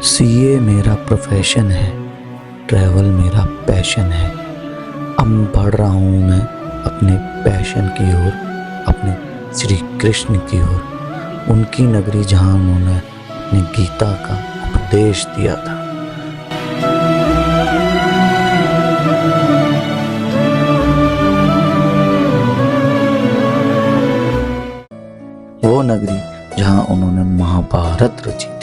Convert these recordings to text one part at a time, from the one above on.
CA मेरा profession है, travel मेरा पैशन है। अब बढ़ रहा हूँ मैं अपने पैशन की ओर, अपने श्री कृष्ण की ओर, उनकी नगरी जहाँ उन्होंने अपने गीता का उपदेश दिया था। वो नगरी जहाँ उन्होंने महाभारत रची थी।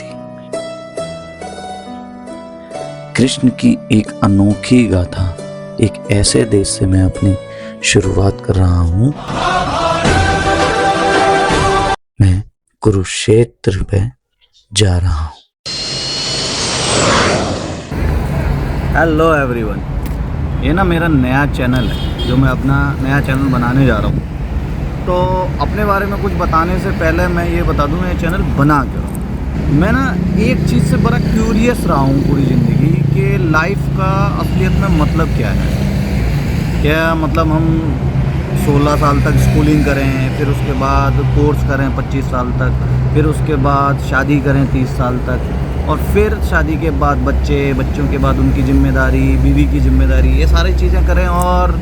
कृष्ण की एक अनोखी गाथा, एक ऐसे देश से मैं अपनी शुरुआत कर रहा हूँ। मैं कुरुक्षेत्र पे जा रहा हूँ। हेलो एवरीवन, ये ना मेरा नया चैनल है जो मैं अपना नया चैनल बनाने जा रहा हूँ। तो अपने बारे में कुछ बताने से पहले मैं ये बता दूँ मैं चैनल बना क्यों। मैं ना एक चीज़ से बड़ा क्यूरियस रहा हूँ पूरी ज़िंदगी कि लाइफ का असलियत में मतलब क्या है। क्या मतलब हम 16 साल तक स्कूलिंग करें, फिर उसके बाद कोर्स करें 25 साल तक, फिर उसके बाद शादी करें 30 साल तक, और फिर शादी के बाद बच्चों के बाद उनकी ज़िम्मेदारी, बीवी की ज़िम्मेदारी, ये सारी चीज़ें करें और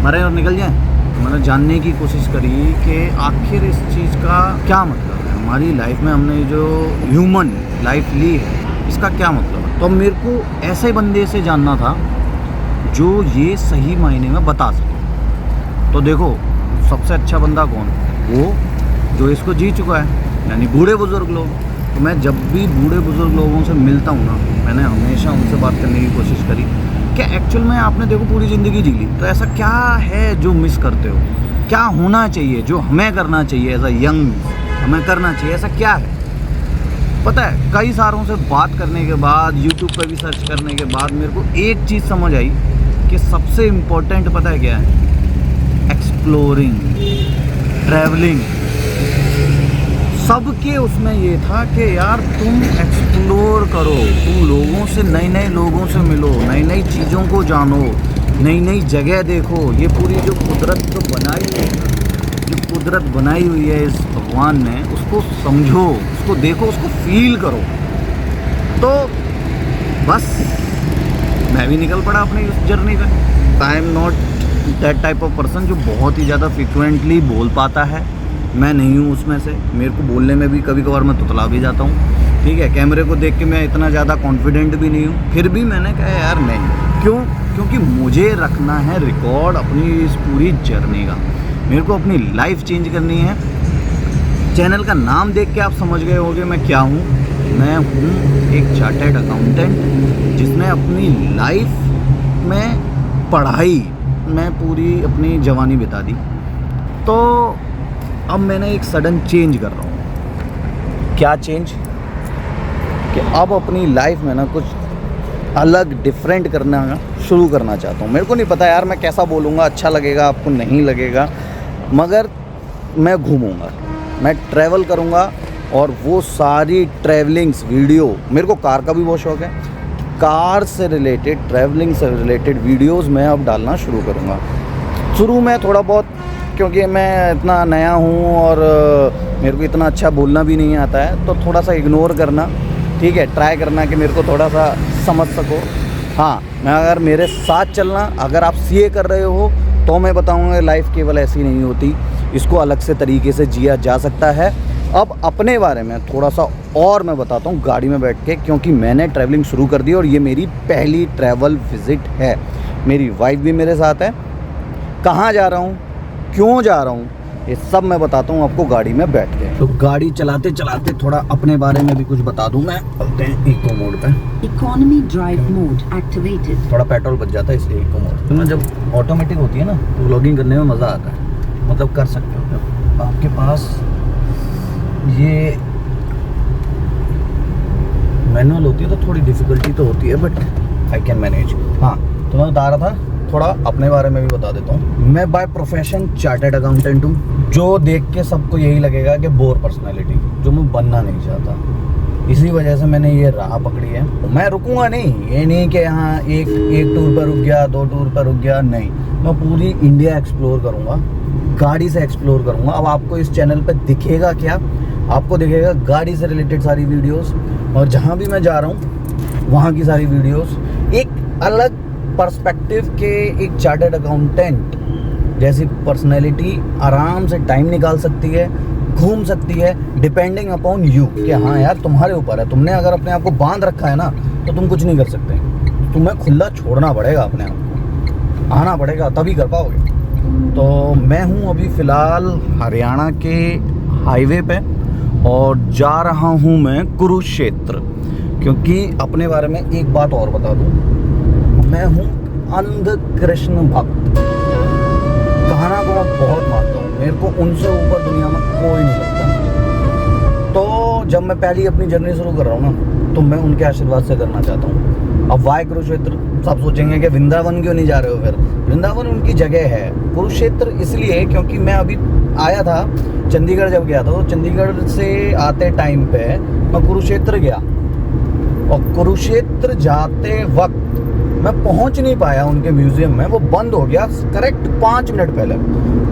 मरें और निकल जाएं। मैंने जानने की कोशिश करी कि आखिर इस चीज़ का क्या मतलब है। हमारी लाइफ में हमने जो ह्यूमन लाइफ ली है, इसका क्या मतलब है। तो मेरे को ऐसे बंदे से जानना था जो ये सही मायने में बता सके। तो देखो, सबसे अच्छा बंदा कौन है? वो जो इसको जी चुका है, यानी बूढ़े बुजुर्ग लोग। तो मैं जब भी बूढ़े बुजुर्ग लोगों से मिलता हूँ ना, मैंने हमेशा उनसे बात करने की कोशिश करी कि एक्चुअल में आपने देखो पूरी ज़िंदगी जी ली, तो ऐसा क्या है जो मिस करते हो, क्या होना चाहिए जो हमें करना चाहिए एज अ यंग, हमें करना चाहिए, ऐसा क्या है। पता है, कई सारों से बात करने के बाद, यूट्यूब पर भी सर्च करने के बाद मेरे को एक चीज़ समझ आई कि सबसे इम्पोर्टेंट पता है क्या है? Exploring, travelling. सबके उसमें ये था कि यार तुम एक्सप्लोर करो, तुम लोगों से, नए नए लोगों से मिलो, नई नई चीज़ों को जानो, नई नई जगह देखो। ये पूरी जो कुदरत जो बनाई है, जो कुदरत बनाई हुई है इस भगवान ने, उसको समझो, उसको देखो, उसको फील करो। तो बस मैं भी निकल पड़ा अपनी उस जर्नी पे। I am not that type of person जो बहुत ही ज़्यादा फ्रिक्वेंटली बोल पाता है। मैं नहीं हूँ उसमें से। मेरे को बोलने में भी कभी कभार मैं तुतला भी जाता हूँ, ठीक है। कैमरे को देख के मैं इतना ज़्यादा कॉन्फिडेंट भी नहीं हूँ। फिर भी मैंने कहा यार नहीं, क्यों? क्योंकि मुझे रखना है रिकॉर्ड अपनी इस पूरी जर्नी का। मेरे को अपनी लाइफ चेंज करनी है। चैनल का नाम देख के आप समझ गए होंगे मैं क्या हूँ। मैं हूँ एक चार्टर्ड अकाउंटेंट जिसने अपनी लाइफ में पढ़ाई में पूरी अपनी जवानी बिता दी। तो अब मैंने एक सडन चेंज कर रहा हूँ। क्या चेंज? कि अब अपनी लाइफ में ना कुछ अलग डिफरेंट करना शुरू करना चाहता हूँ। मेरे को नहीं पता यार मैं कैसा बोलूँगा, अच्छा लगेगा आपको, नहीं लगेगा, मगर मैं घूमूँगा, मैं ट्रैवल करूँगा। और वो सारी ट्रैवलिंग्स वीडियो, मेरे को कार का भी बहुत शौक़ है, कार से रिलेटेड, ट्रैवलिंग से रिलेटेड वीडियोज़ मैं अब डालना शुरू करूँगा। शुरू में थोड़ा बहुत, क्योंकि मैं इतना नया हूँ और मेरे को इतना अच्छा बोलना भी नहीं आता है, तो थोड़ा सा इग्नोर करना, ठीक है। ट्राई करना कि मेरे को थोड़ा सा समझ सको। हाँ, मैं अगर मेरे साथ चलना, अगर आप सीए कर रहे हो तो मैं बताऊँगा लाइफ केवल ऐसी नहीं होती, इसको अलग से तरीके से जिया जा सकता है। अब अपने बारे में थोड़ा सा और मैं बताता हूँ गाड़ी में बैठ के, क्योंकि मैंने ट्रैवलिंग शुरू कर दी और ये मेरी पहली ट्रैवल विज़िट है। मेरी वाइफ भी मेरे साथ है। कहाँ जा रहा हूँ, क्यों जा रहा हूँ, ये सब मैं बताता हूँ आपको गाड़ी में बैठ के। तो गाड़ी चलाते चलाते थोड़ा अपने बारे में भी कुछ बता दूँ मैं। चलते हैं इको मोड पे। Economy drive mode activated. थोड़ा पेट्रोल बच जाता है इसलिए इको मोड। तो ना जब ऑटोमेटिक होती है ना, तो व्लॉगिंग करने में मज़ा आता है। मतलब कर सकते हो जब आपके पास ये मैनुअल होती है तो थोड़ी डिफ़िकल्टी तो होती है, बट आई कैन मैनेज। हाँ, तो मैं बता रहा था, थोड़ा अपने बारे में भी बता देता हूँ। मैं बाय प्रोफेशन चार्टर्ड अकाउंटेंट हूँ, जो देख के सबको यही लगेगा कि बोर पर्सनालिटी, जो मैं बनना नहीं चाहता। इसी वजह से मैंने ये राह पकड़ी है। मैं रुकूंगा नहीं, ये नहीं कि यहाँ एक टूर पर रुक गया, 2 टूर पर रुक गया, नहीं। मैं पूरी इंडिया एक्सप्लोर करूँगा, गाड़ी से एक्सप्लोर करूँगा। अब आपको इस चैनल पर दिखेगा क्या? आपको दिखेगा गाड़ी से रिलेटेड सारी वीडियोस, और जहाँ भी मैं जा रहा हूँ वहाँ की सारी वीडियोस एक अलग पर्सपेक्टिव के एक चार्टर्ड अकाउंटेंट जैसी पर्सनैलिटी आराम से टाइम निकाल सकती है, घूम सकती है, डिपेंडिंग अपॉन यू कि हाँ यार तुम्हारे ऊपर है। तुमने अगर अपने आप को बांध रखा है ना तो तुम कुछ नहीं कर सकते, तुम्हें खुला छोड़ना पड़ेगा, अपने आप को आना पड़ेगा, तभी कर पाओगे। तो मैं हूँ अभी फ़िलहाल हरियाणा के हाईवे पे और जा रहा हूँ मैं कुरुक्षेत्र, क्योंकि अपने बारे में एक बात और बता दूँ, मैं हूँ अंध कृष्ण भक्त। कहना को मैं बहुत मानता हूँ, मेरे को उनसे ऊपर दुनिया में कोई नहीं लगता। तो जब मैं पहली अपनी जर्नी शुरू कर रहा हूँ ना तो मैं उनके आशीर्वाद से करना चाहता हूँ। अब वाई कुरुक्षेत्र, सब सोचेंगे कि वृंदावन क्यों नहीं जा रहे हो, फिर वृंदावन उनकी जगह है। कुरुक्षेत्र इसलिए क्योंकि मैं अभी आया था चंडीगढ़, जब गया था तो चंडीगढ़ से आते टाइम पे मैं कुरुक्षेत्र गया और कुरुक्षेत्र जाते वक्त मैं पहुंच नहीं पाया उनके म्यूजियम में, वो बंद हो गया करेक्ट 5 मिनट पहले।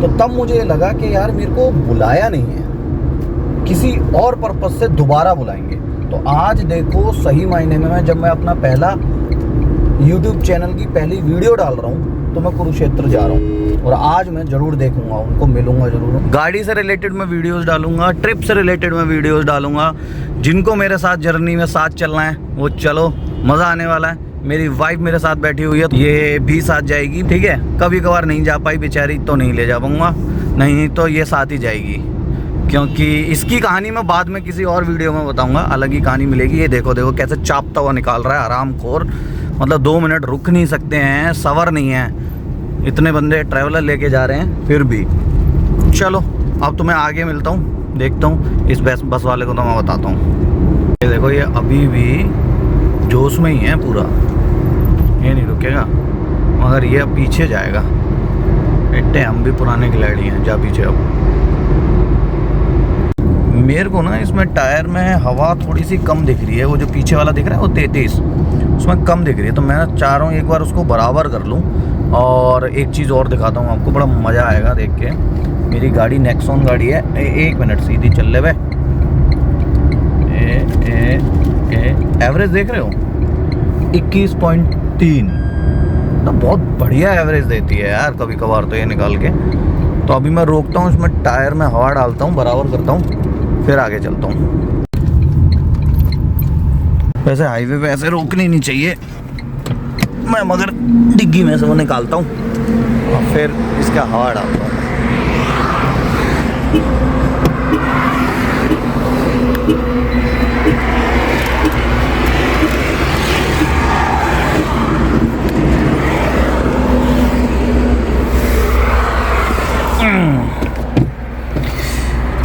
तो तब मुझे लगा कि यार मेरे को बुलाया नहीं है, किसी और पर्पस से दोबारा बुलाएंगे। तो आज देखो सही मायने में जब मैं अपना पहला YouTube चैनल की पहली वीडियो डाल रहा हूँ तो मैं कुरुक्षेत्र जा रहा हूँ और आज मैं ज़रूर देखूंगा, उनको मिलूंगा ज़रूर। गाड़ी से रिलेटेड मैं वीडियोस डालूंगा, ट्रिप से रिलेटेड मैं वीडियोस डालूंगा। जिनको मेरे साथ जर्नी में साथ चलना है वो चलो, मज़ा आने वाला है। मेरी वाइफ मेरे साथ बैठी हुई है, ये भी साथ जाएगी, ठीक है। कभी कभार नहीं जा पाई बेचारी तो नहीं ले जा पाऊँगा, नहीं तो ये साथ ही जाएगी, क्योंकि इसकी कहानी मैं बाद में किसी और वीडियो में बताऊंगा, अलग ही कहानी मिलेगी। ये देखो देखो कैसे चापता हुआ निकाल रहा है आरामखोर, मतलब 2 मिनट रुक नहीं सकते हैं, सवर नहीं है, इतने बंदे ट्रैवलर लेके जा रहे हैं फिर भी। चलो अब तो मैं आगे मिलता हूँ, देखता हूँ इस बस वाले को तो मैं बताता हूँ। ये देखो ये अभी भी जोश में ही है पूरा, ये नहीं रुकेगा, मगर ये अब पीछे जाएगा। इतने हम भी पुराने खिलाड़ी हैं, जा पीछे। अब मेरे को ना इसमें टायर में हवा थोड़ी सी कम दिख रही है, वो जो पीछे वाला दिख रहा है वो 33, उसमें कम दिख रही है। तो मैं चाह रहा हूँ एक बार उसको बराबर कर लूँ। और एक चीज़ और दिखाता हूँ आपको, बड़ा मज़ा आएगा देख के। मेरी गाड़ी नेक्सॉन गाड़ी है, 1 मिनट सीधी चल ले बे। एवरेज देख रहे हो 21.3, तो बहुत बढ़िया एवरेज देती है यार कभी कभार तो ये निकाल के। तो अभी मैं रोकता हूँ, इसमें टायर में हवा डालता हूँ, बराबर करता हूँ, फिर आगे चलता हूँ। वैसे हाईवे पे ऐसे रोकनी नहीं चाहिए, मैं मगर डिग्गी में से वो निकालता हूँ और फिर इसका हवा डालता हूँ।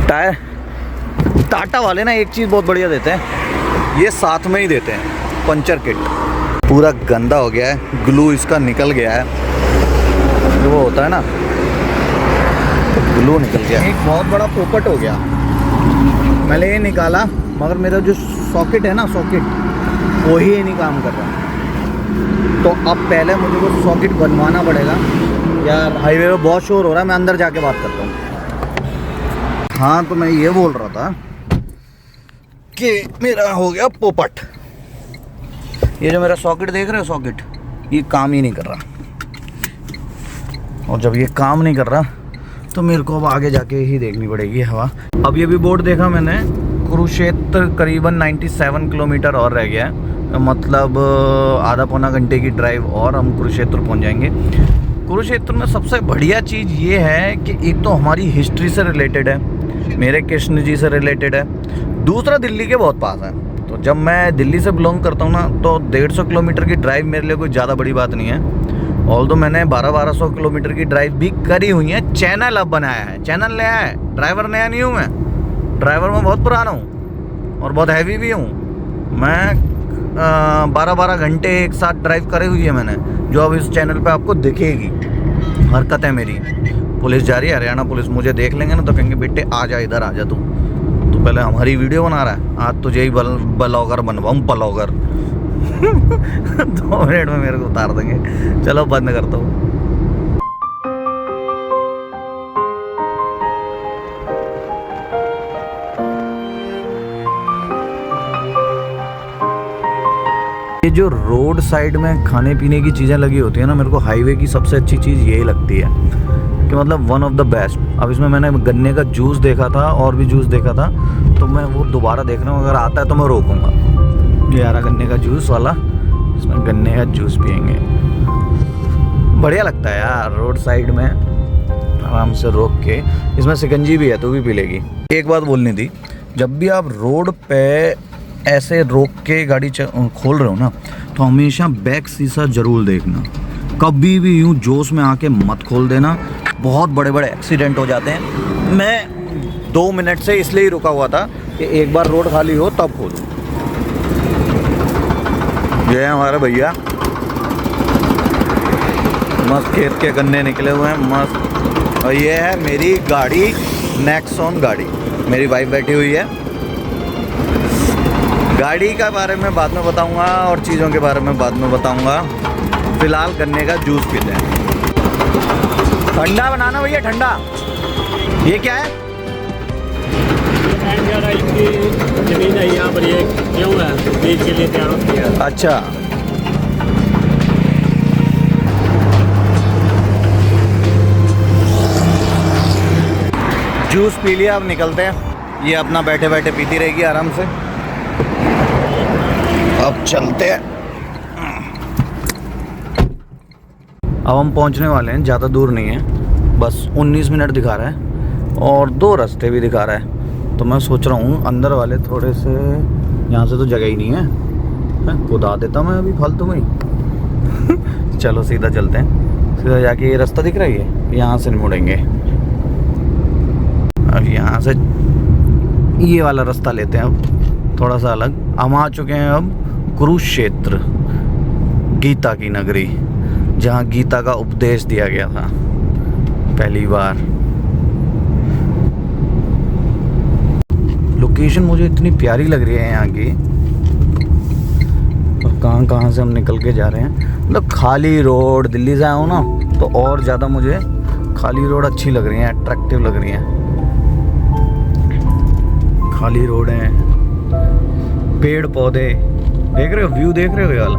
टायर टाटा वाले ना एक चीज़ बहुत बढ़िया देते हैं, ये साथ में ही देते हैं पंचर किट। पूरा गंदा हो गया है, ग्लू इसका निकल गया है, जो वो होता है ना ग्लू निकल गया। एक बहुत बड़ा पोपट हो गया, मैंने ये निकाला मगर मेरा जो सॉकेट है ना, सॉकेट वही नहीं काम कर रहा। तो अब पहले मुझे वो सॉकेट बनवाना पड़ेगा। यार हाईवे पे बहुत शोर हो रहा है, मैं अंदर जाके बात करता हूँ। हाँ तो मैं ये बोल रहा था कि मेरा हो गया पोपट। ये जो मेरा सॉकेट देख रहे हो, सॉकेट ये काम ही नहीं कर रहा, और जब ये काम नहीं कर रहा तो मेरे को अब आगे जाके ही देखनी पड़ेगी हवा। अब ये भी बोर्ड देखा मैंने, कुरुक्षेत्र करीबन 97 किलोमीटर और रह गया है, मतलब आधा पौना घंटे की ड्राइव और हम कुरुक्षेत्र पहुंच जाएंगे। कुरुक्षेत्र में सबसे बढ़िया चीज़ ये है कि एक तो हमारी हिस्ट्री से रिलेटेड है, मेरे कृष्ण जी से रिलेटेड है, दूसरा दिल्ली के बहुत पास है। तो जब मैं दिल्ली से बिलोंग करता हूँ ना तो 150 किलोमीटर की ड्राइव मेरे लिए कोई ज़्यादा बड़ी बात नहीं है। ऑल्दो मैंने 1200 किलोमीटर की ड्राइव भी करी हुई है। चैनल अब बनाया है, चैनल नया है, ड्राइवर नया नहीं हूँ मैं, ड्राइवर मैं बहुत पुराना हूँ और बहुत हैवी भी हूँ। मैं 12-12 घंटे एक साथ ड्राइव करी हुई है मैंने, जो अब इस चैनल पे आपको दिखेगी। हरकत है मेरी, पुलिस जा रही है, हरियाणा पुलिस मुझे देख लेंगे ना तो कहेंगे बेटे आ जा, इधर आ जा तू, तो पहले हमारी वीडियो बना रहा है, आज तुझे ही ब्लॉगर बनवाऊँ, ब्लॉगर। 2 मिनट में मेरे को उतार देंगे। चलो बंद करता हूँ। जो रोड साइड में खाने पीने की चीज़ें लगी होती है ना, मेरे को हाईवे की सबसे अच्छी चीज़ यही लगती है कि मतलब वन ऑफ द बेस्ट। अब इसमें मैंने गन्ने का जूस देखा था और भी जूस देखा था, तो मैं वो दोबारा देख रहा हूँ, अगर आता है तो मैं रोकूँगा। ये आ रहा गन्ने का जूस वाला, इसमें गन्ने का जूस पियेंगे, बढ़िया लगता है यार रोड साइड में आराम से रोक के। इसमें शिकंजी भी है, तो भी पी लेगी। एक बात बोलनी थी, जब भी आप रोड पे ऐसे रोक के गाड़ी खोल रहे हो ना, तो हमेशा बैक शीशा ज़रूर देखना। कभी भी यूँ जोश में आके मत खोल देना, बहुत बड़े बड़े एक्सीडेंट हो जाते हैं। मैं 2 मिनट से इसलिए ही रुका हुआ था कि एक बार रोड खाली हो तब खोलूँ। ये है हमारे भैया, मस्त खेत के गन्ने निकले हुए हैं मस्त। और ये है मेरी गाड़ी, नेक्सॉन गाड़ी, मेरी वाइफ बैठी हुई है। गाड़ी का बारे में बाद में बताऊंगा और चीज़ों के बारे में बाद में बताऊंगा। फिलहाल गन्ने का जूस पीते हैं। ठंडा बनाना भैया, ठंडा। ये क्या है? जमीन है यहाँ पर, ये क्यों है? बीज के लिए तैयार होती है। अच्छा, जूस पी लिया, अब निकलते हैं। ये अपना बैठे बैठे पीती रहेगी आराम से। अब चलते हैं। अब हम पहुंचने वाले हैं, ज़्यादा दूर नहीं है, बस 19 मिनट दिखा रहा है और 2 रास्ते भी दिखा रहा है। तो मैं सोच रहा हूँ अंदर वाले थोड़े से, यहाँ से तो जगह ही नहीं है, कुदा देता मैं अभी फालतू में ही। चलो सीधा चलते हैं, सीधा जाके ये रास्ता दिख रहा है, यहाँ से मुड़ेंगे। अब यहाँ से ये वाला रास्ता लेते हैं, अब थोड़ा सा अलग। हम आ चुके हैं अब कुरुक्षेत्र, गीता की नगरी, जहाँ गीता का उपदेश दिया गया था पहली बार। लोकेशन मुझे इतनी प्यारी लग रही है यहाँ की, और कहाँ कहाँ से हम निकल के जा रहे हैं। मतलब खाली रोड, दिल्ली से आया हूँ ना, तो और ज़्यादा मुझे खाली रोड अच्छी लग रही हैं, अट्रैक्टिव लग रही हैं। खाली रोड हैं, पेड़ पौधे, देख रहे हो व्यू, देख रहे हो ये वाला,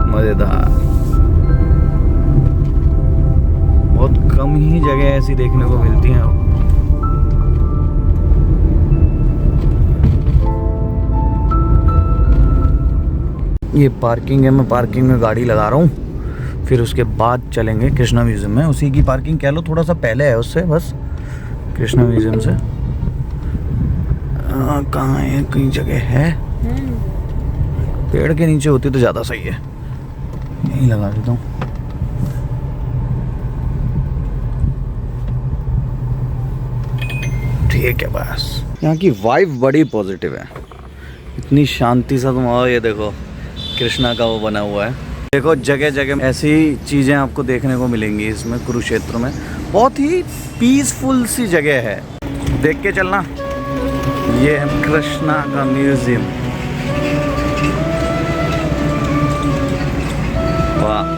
मज़ेदार। बहुत कम ही जगह ऐसी देखने को मिलती हैं। ये पार्किंग है, मैं पार्किंग में गाड़ी लगा रहा हूँ, फिर उसके बाद चलेंगे कृष्णा म्यूजियम में। उसी की पार्किंग कह लो, थोड़ा सा पहले है उससे, बस कृष्णा म्यूजियम से। कहाँ है, कहीं जगह है, पेड़ के नीचे होती तो ज़्यादा सही है। यहीं लगा देता हूँ। ठीक है, बस यहाँ की वाइब बड़ी पॉजिटिव है, इतनी शांति सा। तुम आओ, ये देखो कृष्णा का वो बना हुआ है। देखो जगह जगह ऐसी चीज़ें आपको देखने को मिलेंगी इसमें, कुरुक्षेत्र में। बहुत ही पीसफुल सी जगह है, देख के चलना। ये है कृष्णा का म्यूजियम। वाह,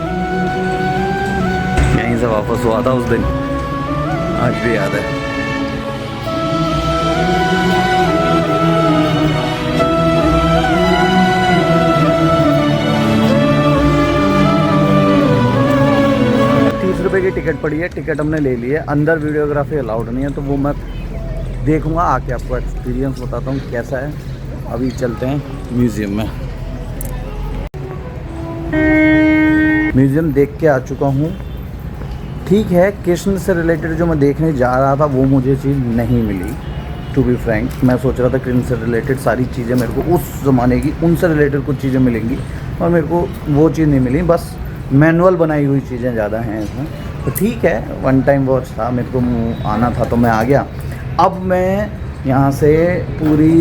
यहीं से वापस हुआ था उस दिन, आज भी याद है। ₹30 की टिकट पड़ी है, टिकट हमने ले ली है। अंदर वीडियोग्राफी अलाउड नहीं है, तो वो मैं देखूंगा, आके आपको एक्सपीरियंस बताता हूँ कैसा है। अभी चलते हैं म्यूज़ियम में। म्यूज़ियम देख के आ चुका हूँ। ठीक है, कृष्ण से रिलेटेड जो मैं देखने जा रहा था वो मुझे चीज़ नहीं मिली, टू बी फ्रैंक। मैं सोच रहा था कृष्ण से रिलेटेड सारी चीज़ें मेरे को उस ज़माने की, उनसे रिलेटेड कुछ चीज़ें मिलेंगी, और मेरे को वो चीज़ नहीं मिली। बस मैनुअल बनाई हुई चीज़ें ज़्यादा हैं इसमें। तो ठीक है, वन टाइम वॉच था, मेरे को आना था तो मैं आ गया। अब मैं यहाँ से पूरी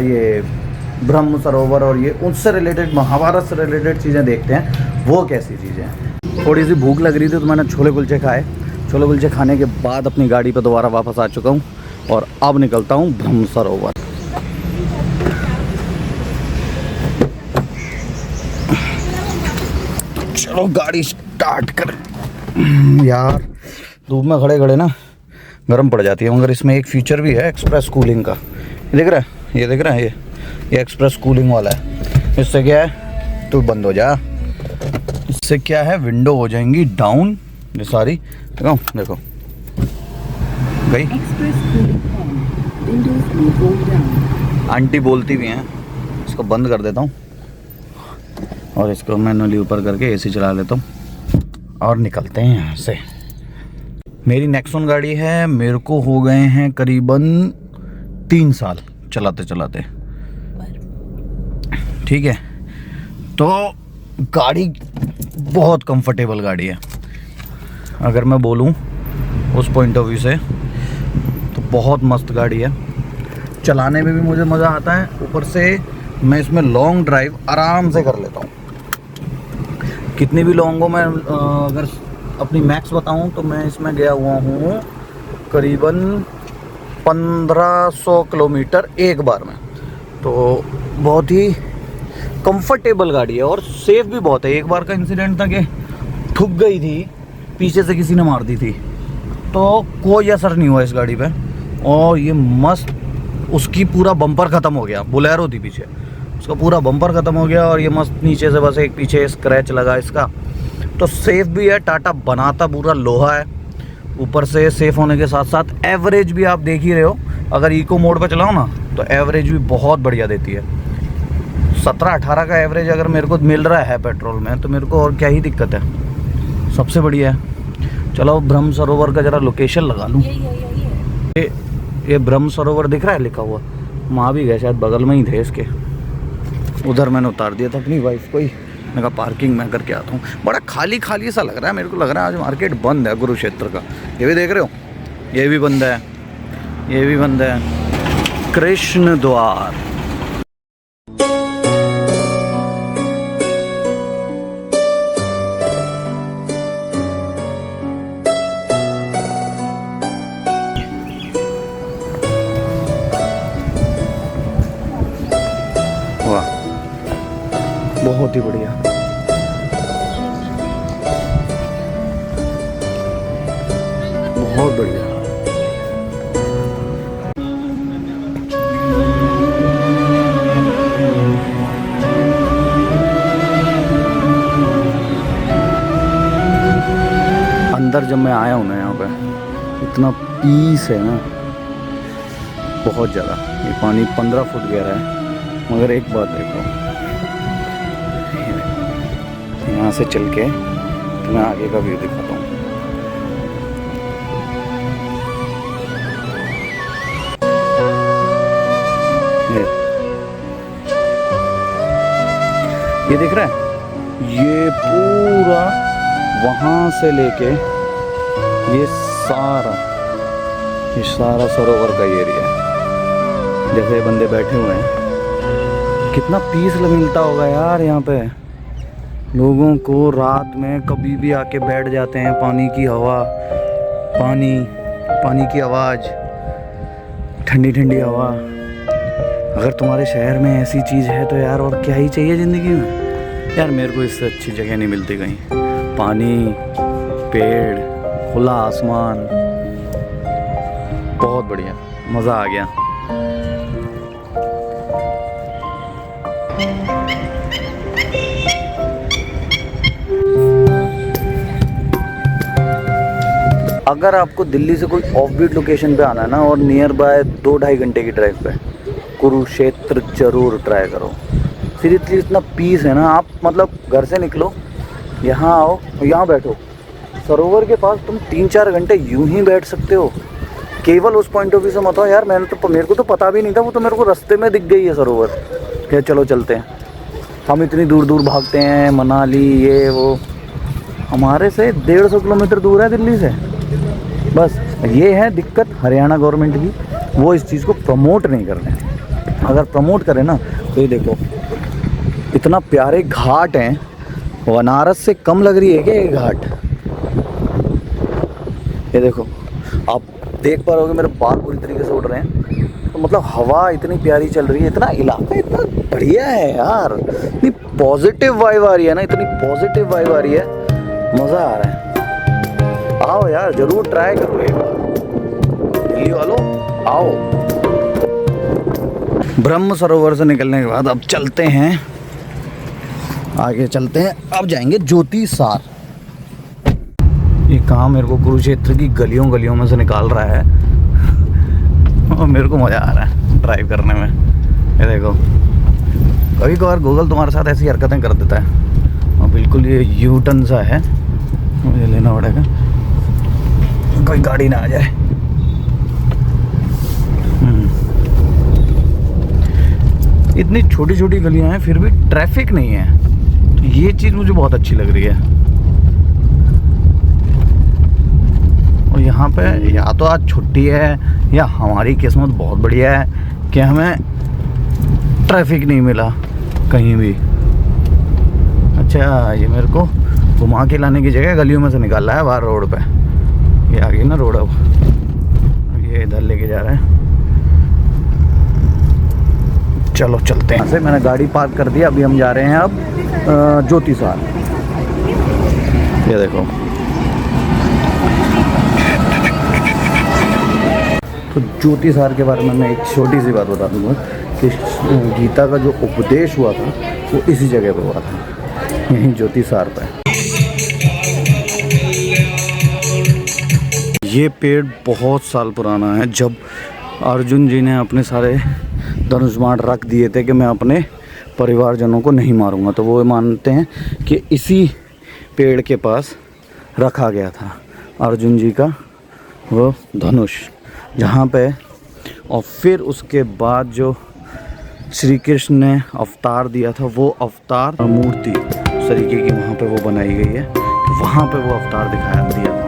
ये ब्रह्म सरोवर और ये उससे रिलेटेड, महाभारत से रिलेटेड चीज़ें देखते हैं, वो कैसी चीज़ें हैं। थोड़ी सी भूख लग रही थी तो मैंने छोले कुलचे खाए। छोले कुलचे खाने के बाद अपनी गाड़ी पर दोबारा वापस आ चुका हूँ और अब निकलता हूँ ब्रह्म सरोवर। चलो गाड़ी स्टार्ट कर। यार धूप में खड़े खड़े ना गर्म पड़ जाती है, मगर इसमें एक फीचर भी है एक्सप्रेस कूलिंग का। ये देख रहा है, ये देख रहा है, ये एक्सप्रेस कूलिंग वाला है। इससे क्या है, तू बंद हो जा। इससे क्या है, विंडो हो जाएंगी डाउन ये सारी। देखो देखो गई। Express cooling on. Windows may go down. Aunty बोलती भी हैं। इसको बंद कर देता हूँ और इसको मैनुअली ऊपर करके एसी चला लेता हूँ और निकलते हैं यहाँ से। मेरी नेक्सॉन गाड़ी है, मेरे को हो गए हैं करीबन 3 साल चलाते चलाते, ठीक है। तो गाड़ी बहुत कंफर्टेबल गाड़ी है, अगर मैं बोलूँ उस पॉइंट ऑफ व्यू से तो बहुत मस्त गाड़ी है। चलाने में भी मुझे मज़ा आता है, ऊपर से मैं इसमें लॉन्ग ड्राइव आराम से कर लेता हूँ। कितनी भी लॉन्ग हो, मैं अगर अपनी मैक्स बताऊँ तो मैं इसमें गया हुआ हूँ करीबन 1500 किलोमीटर एक बार में। तो बहुत ही कंफर्टेबल गाड़ी है और सेफ भी बहुत है। एक बार का इंसिडेंट था कि ठुक गई थी, पीछे से किसी ने मार दी थी, तो कोई असर नहीं हुआ इस गाड़ी पे। और ये मस्त, उसकी पूरा बम्पर ख़त्म हो गया, बोलेरो थी पीछे, उसका पूरा बम्पर ख़त्म हो गया और ये मस्त नीचे से बस एक पीछे स्क्रैच लगा इसका। तो सेफ़ भी है, टाटा बनाता पूरा लोहा है। ऊपर से सेफ़ होने के साथ साथ एवरेज भी आप देख ही रहे हो, अगर इको मोड पर चलाओ ना तो एवरेज भी बहुत बढ़िया देती है। 17-18 का एवरेज अगर मेरे को मिल रहा है पेट्रोल में तो मेरे को और क्या ही दिक्कत है, सबसे बढ़िया है। चलो ब्रह्म सरोवर का ज़रा लोकेशन लगा लूँ। ये ब्रह्म सरोवर दिख रहा है लिखा हुआ, वहाँ भी गए शायद, बगल में ही थे इसके। उधर मैंने उतार दिया था अपनी वाइफ को ही, मैं कहा पार्किंग में करके आता हूँ। बड़ा खाली खाली सा लग रहा है मेरे को, लग रहा है आज मार्केट बंद है कुरुक्षेत्र का। ये भी देख रहे हो, ये भी बंद है, ये भी बंद है। कृष्ण द्वार। वाह, बहुत ही बढ़िया। बहुत बढ़िया। अंदर जब मैं आया हूँ ना यहाँ पे, इतना पीस है ना, बहुत ज़्यादा। ये पानी 15 फुट गहरा है, मगर एक बात देखो, यहाँ से चल के तो मैं आगे का व्यू दिखाता हूँ। ये दिख रहा है, ये पूरा वहाँ से लेके ये सारा सरोवर का एरिया है। जैसे बंदे बैठे हुए हैं, कितना पीस मिलता होगा यार यहाँ पे लोगों को। रात में कभी भी आके बैठ जाते हैं, पानी की हवा, पानी की आवाज़, ठंडी ठंडी हवा। अगर तुम्हारे शहर में ऐसी चीज़ है तो यार और क्या ही चाहिए ज़िंदगी में। यार मेरे को इससे अच्छी जगह नहीं मिलती कहीं। पानी, पेड़, खुला आसमान, बहुत बढ़िया, मज़ा आ गया। अगर आपको दिल्ली से कोई ऑफ बीट लोकेशन पे आना है ना और नियर बाय 2-2.5 घंटे की ड्राइव पे, कुरुक्षेत्र जरूर ट्राई करो। सीरियसली इतना पीस है ना, आप मतलब घर से निकलो, यहाँ आओ, यहाँ बैठो, सरोवर के पास तुम 3-4 घंटे यूं ही बैठ सकते हो। केवल उस पॉइंट ऑफ व्यू से मत आओ यार, मेरे को तो पता भी नहीं था, वो तो मेरे को रास्ते में दिख गई है सरोवर, क्या चलो चलते हैं। हम इतनी दूर दूर भागते हैं, मनाली ये वो, हमारे से 150 किलोमीटर दूर है दिल्ली से। बस ये है दिक्कत हरियाणा गवर्नमेंट की, वो इस चीज़ को प्रमोट नहीं कर रहे हैं। अगर प्रमोट करें ना तो ये देखो इतना प्यारे घाट हैं, बनारस से कम लग रही है क्या ये घाट। ये देखो आप देख पा रहे हो, मेरे बाल पूरी तरीके से उड़ रहे हैं, तो मतलब हवा इतनी प्यारी चल रही है, इतना इलाका इतना बढ़िया है यार, इतनी पॉजिटिव वाइब आ रही है ना, इतनी पॉजिटिव वाइब आ रही है, मज़ा आ रहा है। आओ यार ज़रूर ट्राई करो एक बार, दिल्ली वालों आओ। ब्रह्म सरोवर से निकलने के बाद अब चलते हैं आगे चलते हैं, अब जाएंगे ज्योति सार। ये कहाँ मेरे को कुरुक्षेत्र की गलियों गलियों में से निकाल रहा है और मेरे को मज़ा आ रहा है ड्राइव करने में। ये देखो, कभी कभार गूगल तुम्हारे साथ ऐसी हरकतें कर देता है। और बिल्कुल ये यू टर्न सा है, मुझे लेना पड़ेगा, कोई गाड़ी ना आ जाए। इतनी छोटी छोटी गलियां हैं फिर भी ट्रैफिक नहीं है, तो ये चीज़ मुझे बहुत अच्छी लग रही है। और यहाँ पे या तो आज छुट्टी है या हमारी किस्मत बहुत बढ़िया है कि हमें ट्रैफिक नहीं मिला कहीं भी। अच्छा, ये मेरे को घुमा के लाने की जगह गलियों में से निकाल रहा है बाहर रोड पे। ये आ गई ना रोड, अब ये इधर लेके जा रहा है। चलो चलते हैं। से मैंने गाड़ी पार्क कर दिया, अभी हम जा रहे हैं अब ज्योति सार। ये देखो, तो ज्योति सार के बारे में मैं एक छोटी सी बात बता दूंगा कि गीता का जो उपदेश हुआ था वो इसी जगह पे हुआ था, यहीं ज्योति सार पे। ये पेड़ बहुत साल पुराना है। जब अर्जुन जी ने अपने सारे धनुष बाण रख दिए थे कि मैं अपने परिवारजनों को नहीं मारूंगा, तो वो मानते हैं कि इसी पेड़ के पास रखा गया था अर्जुन जी का वो धनुष, जहाँ पे। और फिर उसके बाद जो श्री कृष्ण ने अवतार दिया था, वो अवतार मूर्ति उस तरीके की वहाँ पे वो बनाई गई है, वहाँ पे वो अवतार दिखाया दिया था।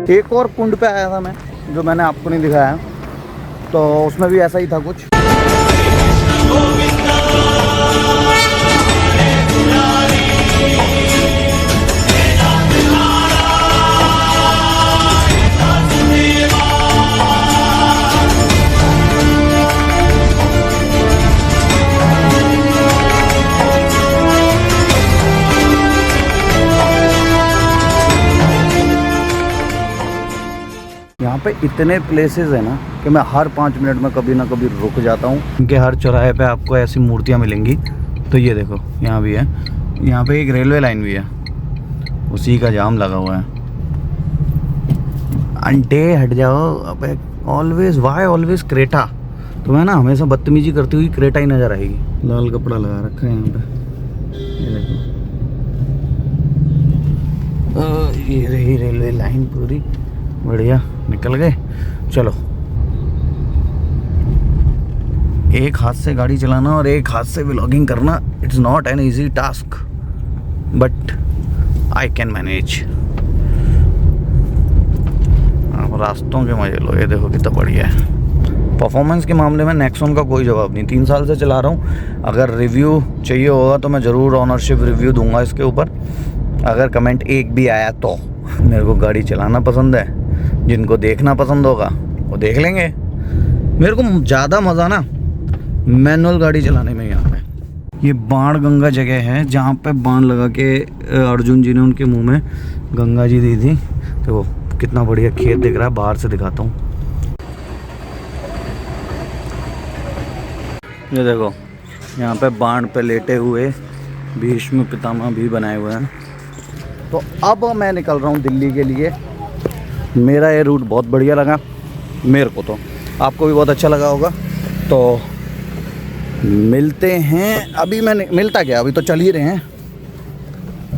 एक और कुंड पे आया था मैं, जो मैंने आपको नहीं दिखाया, तो उसमें भी ऐसा ही था कुछ। यहाँ पे इतने प्लेसेस है ना कि मैं हर 5 मिनट में कभी ना कभी रुक जाता हूँ, क्योंकि हर चौराहे पे आपको ऐसी मूर्तियाँ मिलेंगी। तो ये देखो, यहाँ भी है, यहाँ पे एक रेलवे लाइन भी है, उसी का जाम लगा हुआ है। अंटे हट जाओ, अबे ऑलवेज वाई ऑलवेज क्रेटा। तो मैं ना हमेशा बदतमीजी करती हुई क्रेटा ही नज़र आएगी। लाल कपड़ा लगा रखा है यहाँ पे, ये देखो। ये रही रेलवे लाइन पूरी बढ़िया, निकल गए। चलो, एक हाथ से गाड़ी चलाना और एक हाथ से व्लॉगिंग करना, it's not an easy task, but I can manage. आप रास्तों के मजे लो। ये देखो कितना बढ़िया है। परफॉर्मेंस के मामले में नेक्सॉन का कोई जवाब नहीं। 3 साल से चला रहा हूँ। अगर रिव्यू चाहिए होगा तो मैं ज़रूर ऑनरशिप रिव्यू दूंगा इसके ऊपर, अगर कमेंट एक भी आया तो। मेरे को गाड़ी चलाना पसंद है, जिनको देखना पसंद होगा वो देख लेंगे। मेरे को ज़्यादा मज़ा ना मैनुअल गाड़ी चलाने में यहाँ पे। ये बाण गंगा जगह है जहाँ पे बाण लगा के अर्जुन जी ने उनके मुंह में गंगा जी दी थी। तो कितना बढ़िया खेत दिख रहा है, बाहर से दिखाता हूँ। ये देखो, यहाँ पे बाण पे लेटे हुए भीष्म पितामह भी बनाए हुए हैं। तो अब मैं निकल रहा हूँ दिल्ली के लिए। मेरा ये रूट बहुत बढ़िया लगा मेरे को, तो आपको भी बहुत अच्छा लगा होगा। तो मिलते हैं। अभी मैंने मिलता क्या, अभी तो चल ही रहे हैं।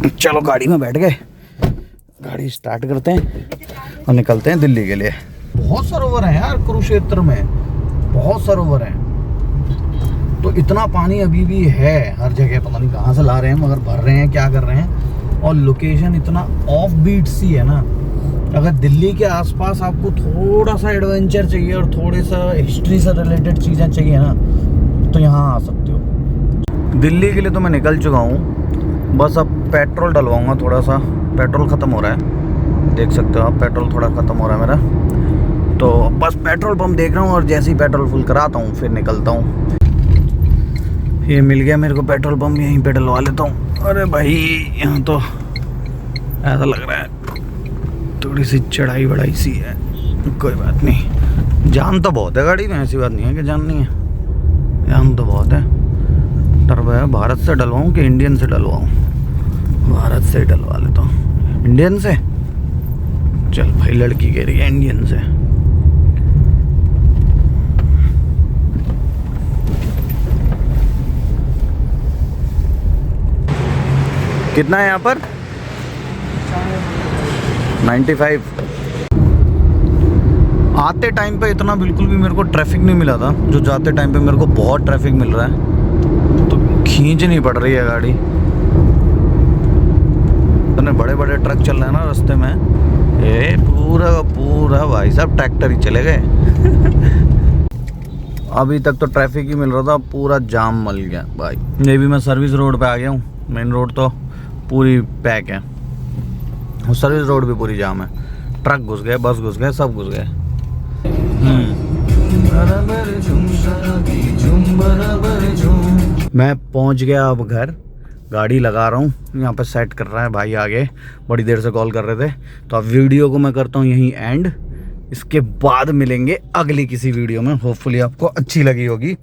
चलो गाड़ी में बैठ गए, गाड़ी स्टार्ट करते हैं और निकलते हैं दिल्ली के लिए। बहुत सरोवर हैं यार कुरुक्षेत्र में, बहुत सरोवर हैं। तो इतना पानी अभी भी है हर जगह, पता नहीं कहाँ से ला रहे हैं, मगर भर रहे हैं, क्या कर रहे हैं। और लोकेशन इतना ऑफ बीट सी है ना। अगर दिल्ली के आसपास आपको थोड़ा सा एडवेंचर चाहिए और थोड़े सा हिस्ट्री से रिलेटेड चीज़ें चाहिए ना, तो यहाँ आ सकते हो। दिल्ली के लिए तो मैं निकल चुका हूँ, बस अब पेट्रोल डलवाऊँगा। थोड़ा सा पेट्रोल ख़त्म हो रहा है, देख सकते हो आप, पेट्रोल थोड़ा ख़त्म हो रहा है मेरा। तो बस पेट्रोल पंप देख रहा हूँ और जैसे ही पेट्रोल फुल कराता हूँ फिर निकलता हूँ। ये मिल गया मेरे को पेट्रोल पंप, यहीं पे डलवा लेता हूँ। अरे भाई यहाँ तो ऐसा लग रहा है थोड़ी सी चढ़ाई बढ़ाई सी है, कोई बात नहीं। जान तो बहुत है गाड़ी में, ऐसी बात नहीं है कि जान नहीं है, जान तो बहुत है। टर्बो है। भारत से डलवाऊँ कि इंडियन से डलवाऊँ? भारत से डलवा लेता हूँ। इंडियन से चल भाई, लड़की कह रही है इंडियन से। कितना है यहाँ पर? 95। आते टाइम पे इतना बिल्कुल भी मेरे को ट्रैफिक नहीं मिला था, जो जाते टाइम पे मेरे को बहुत ट्रैफिक मिल रहा है। तो खींच नहीं पड़ रही है गाड़ी। इतने बड़े बड़े ट्रक चल रहे हैं ना रास्ते में, ये पूरा पूरा भाई साहब ट्रैक्टर ही चले गए। अभी तक तो ट्रैफिक ही मिल रहा था, पूरा जाम मल गया भाई। ये भी मैं सर्विस रोड पे आ गया हूँ, मेन रोड तो पूरी पैक है, सर्विस रोड भी पूरी जाम है। ट्रक घुस गए, बस घुस गए, सब घुस गए। मैं पहुंच गया अब घर, गाड़ी लगा रहा हूँ, यहाँ पे सेट कर रहा है भाई आगे, बड़ी देर से कॉल कर रहे थे। तो अब वीडियो को मैं करता हूँ यहीं एंड, इसके बाद मिलेंगे अगली किसी वीडियो में, होपफुली आपको अच्छी लगी होगी।